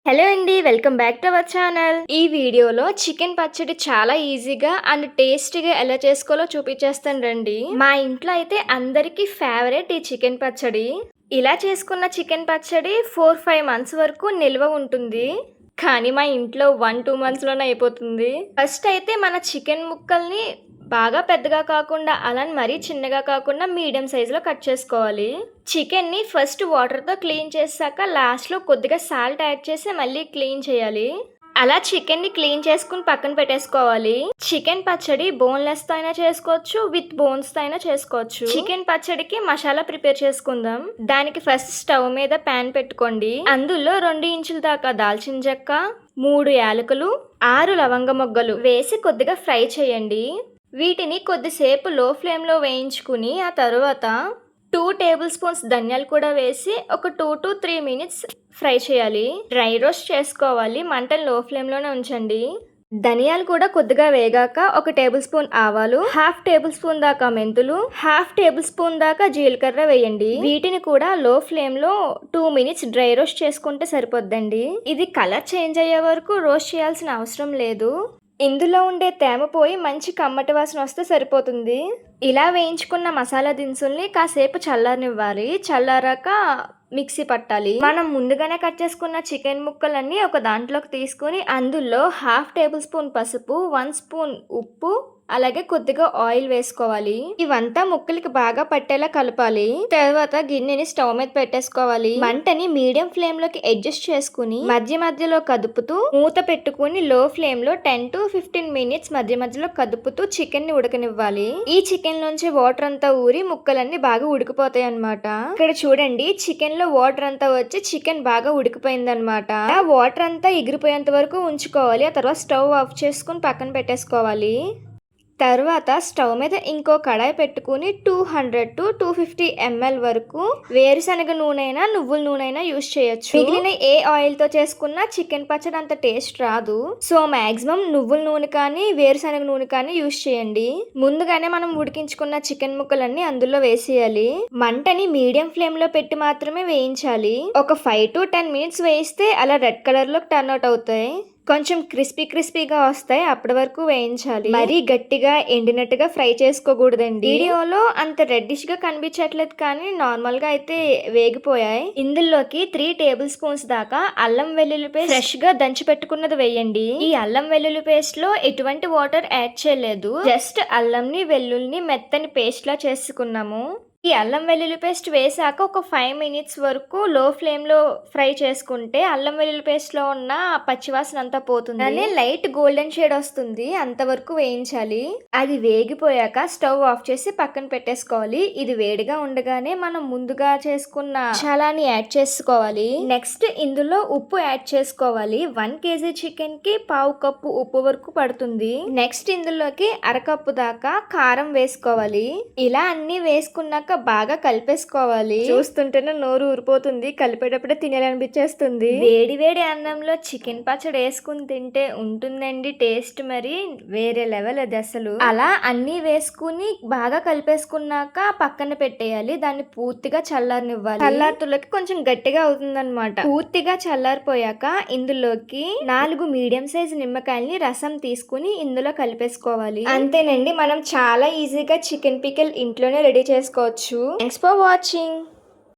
Hello అండి. Welcome back to our channel. ఈ వీడియోలో చికెన్ పచ్చడి చాలా ఈజీగా అండ్ టేస్టీగా ఎలా చేసుకోవాలో చూపించేస్తాను రండి. మా ఇంట్లో అయితే అందరికీ ఫేవరెట్ ఈ చికెన్ పచ్చడి. ఇలా చేసుకున్న చికెన్ పచ్చడి 4-5 మంత్స్ వరకు నిల్వ ఉంటుంది. కానీ మా ఇంట్లో 1-2 మంత్స్లోనే అయిపోతుంది. ఫస్ట్ అయితే మన చికెన్ ముక్కల్ని బాగా పెద్దగా కాకుండా అలానే మరీ చిన్నగా కాకుండా మీడియం సైజులో కట్ చేసుకోవాలి. చికెన్ని ఫస్ట్ వాటర్తో క్లీన్ చేశాక లాస్ట్లో కొద్దిగా సాల్ట్ యాడ్ చేసి మళ్ళీ క్లీన్ చేయాలి. అలా చికెన్ని క్లీన్ చేసుకుని పక్కన పెట్టేసుకోవాలి. చికెన్ పచ్చడి బోన్లెస్ తో అయినా చేసుకోవచ్చు, విత్ బోన్స్ తో అయినా చేసుకోవచ్చు. చికెన్ పచ్చడికి మసాలా ప్రిపేర్ చేసుకుందాం. దానికి ఫస్ట్ స్టవ్ మీద ప్యాన్ పెట్టుకోండి. అందులో 2 ఇంచుల దాకా దాల్చిన చెక్క, 3 యాలకులు, 6 లవంగ మొగ్గలు వేసి కొద్దిగా ఫ్రై చేయండి. వీటిని కొద్దిసేపు లో ఫ్లేమ్లో వేయించుకుని ఆ తర్వాత 2 టేబుల్ స్పూన్స్ ధనియాలు కూడా వేసి ఒక 2 to 3 మినిట్స్ ఫ్రై చేయాలి. డ్రై రోస్ట్ చేసుకోవాలి. మంటను లో ఫ్లేమ్లోనే ఉంచండి. ధనియాలు కూడా కొద్దిగా వేగాక 1 టేబుల్ స్పూన్ ఆవాలు, 1/2 టేబుల్ స్పూన్ దాకా మెంతులు, 1/2 టేబుల్ స్పూన్ దాకా జీలకర్ర వేయండి. వీటిని కూడా లో ఫ్లేమ్లో 2 మినిట్స్ డ్రై రోస్ట్ చేసుకుంటే సరిపోద్దండి. ఇది కలర్ చేంజ్ అయ్యే వరకు రోస్ట్ చేయాల్సిన అవసరం లేదు. ఇందులో ఉండే తేమ పోయి మంచి కమ్మటి వాసన వస్తే సరిపోతుంది. ఇలా వేయించుకున్న మసాలా దినుసుల్ని కాసేపు చల్లారనివ్వాలి. చల్లారాక మిక్సీ పట్టాలి. మనం ముందుగానే కట్ చేసుకున్న చికెన్ ముక్కలన్నీ ఒక దాంట్లోకి తీసుకుని అందులో 1/2 టేబుల్ స్పూన్ పసుపు, 1 స్పూన్ ఉప్పు, అలాగే కొద్దిగా ఆయిల్ వేసుకోవాలి. ఇవంతా ముక్కలకి బాగా పట్టేలా కలపాలి. తర్వాత గిన్నెని స్టవ్ మీద పెట్టేసుకోవాలి. మంటని మీడియం ఫ్లేమ్ లోకి అడ్జస్ట్ చేసుకుని మధ్య మధ్యలో కదుపుతూ మూత పెట్టుకుని లో ఫ్లేమ్ లో 10 to 15 మినిట్స్ మధ్య మధ్యలో కదుపుతూ చికెన్ ని ఉడకనివ్వాలి. ఈ చికెన్ లోంచి వాటర్ అంతా ఊరి ముక్కలన్నీ బాగా ఉడికిపోతాయి అన్నమాట. ఇక్కడ చూడండి, చికెన్ లో వాటర్ అంతా వచ్చి చికెన్ బాగా ఉడికిపోయింది అనమాట. వాటర్ అంతా ఎగిరిపోయేంత వరకు ఉంచుకోవాలి. ఆ తర్వాత స్టవ్ ఆఫ్ చేసుకుని పక్కన పెట్టేసుకోవాలి. తర్వాత స్టవ్ మీద ఇంకో కడాయి పెట్టుకుని 200 to 250 ml వరకు వేరుశనగ నూనె అయినా నువ్వుల నూనె అయినా యూజ్ చేయొచ్చు. మిగిలిన ఏ ఆయిల్ తో చేసుకున్నా చికెన్ పచ్చడి అంత టేస్ట్ రాదు. సో మాక్సిమం నువ్వుల నూనె కానీ వేరుశనగ నూనె కానీ యూజ్ చేయండి. ముందుగానే మనం ఉడికించుకున్న చికెన్ ముక్కలన్నీ అందులో వేసేయాలి. మంటని మీడియం ఫ్లేమ్ లో పెట్టి మాత్రమే వేయించాలి. ఒక 5 to 10 మినిట్స్ వేయిస్తే అలా రెడ్ కలర్ లో టర్న్ అవుట్ అవుతాయి. కొంచెం క్రిస్పీగా వస్తాయి. అప్పటి వరకు వేయించాలి. మరీ గట్టిగా ఎండినట్టుగా ఫ్రై చేసుకోకూడదండి. వీడియోలో అంత రెడ్డిష్ గా కనిపించట్లేదు కానీ నార్మల్ గా అయితే వేగిపోయాయి. ఇందులోకి 3 టేబుల్ స్పూన్స్ దాకా అల్లం వెల్లుల్లి పేస్ట్ ఫ్రెష్ గా దంచి పెట్టుకున్నది వేయండి. ఈ అల్లం వెల్లుల్లి పేస్ట్ లో ఎటువంటి వాటర్ యాడ్ చేయలేదు. జస్ట్ అల్లంని వెల్లుల్లిని మెత్తని పేస్ట్ లా చేసుకున్నాము. ఈ అల్లం వెల్లుల్లి పేస్ట్ వేసాక ఒక 5 మినిట్స్ వరకు లో ఫ్లేమ్ లో ఫ్రై చేసుకుంటే అల్లం వెల్లుల్లి పేస్ట్ లో ఉన్న పచ్చివాసన అంతా పోతుంది. అలానే లైట్ గోల్డెన్ షేడ్ వస్తుంది. అంతవరకు వేయించాలి. అది వేగిపోయాక స్టవ్ ఆఫ్ చేసి పక్కన పెట్టేసుకోవాలి. ఇది వేడిగా ఉండగానే మనం ముందుగా చేసుకున్న మసాలాని యాడ్ చేసుకోవాలి. నెక్స్ట్ ఇందులో ఉప్పు యాడ్ చేసుకోవాలి. 1 kg చికెన్ కి 1/2 కప్పు ఉప్పు వరకు పడుతుంది. నెక్స్ట్ ఇందులోకి 1/2 కప్పు దాకా కారం వేసుకోవాలి. ఇలా అన్ని వేసుకున్నాక బాగా కలిపేసుకోవాలి. చూస్తుంటేనే నోరు ఊరిపోతుంది. కలిపేటప్పుడే తినాలనిపించేస్తుంది. వేడి వేడి అన్నంలో చికెన్ పచ్చడి వేసుకుని తింటే ఉంటుందండి టేస్ట్ మరి వేరే లెవెల్ అది అసలు. అలా అన్ని వేసుకుని బాగా కలిపేసుకున్నాక పక్కన పెట్టేయాలి. దాన్ని పూర్తిగా చల్లారనివ్వాలి. చల్లారుతులోకి కొంచెం గట్టిగా అవుతుందన్నమాట. పూర్తిగా చల్లారిపోయాక ఇందులోకి 4 మీడియం సైజ్ నిమ్మకాయల్ని రసం తీసుకుని ఇందులో కలిపేసుకోవాలి. అంతేనండి, మనం చాలా ఈజీగా చికెన్ పికిల్ ఇంట్లోనే రెడీ చేసుకోవచ్చు. Thanks for watching.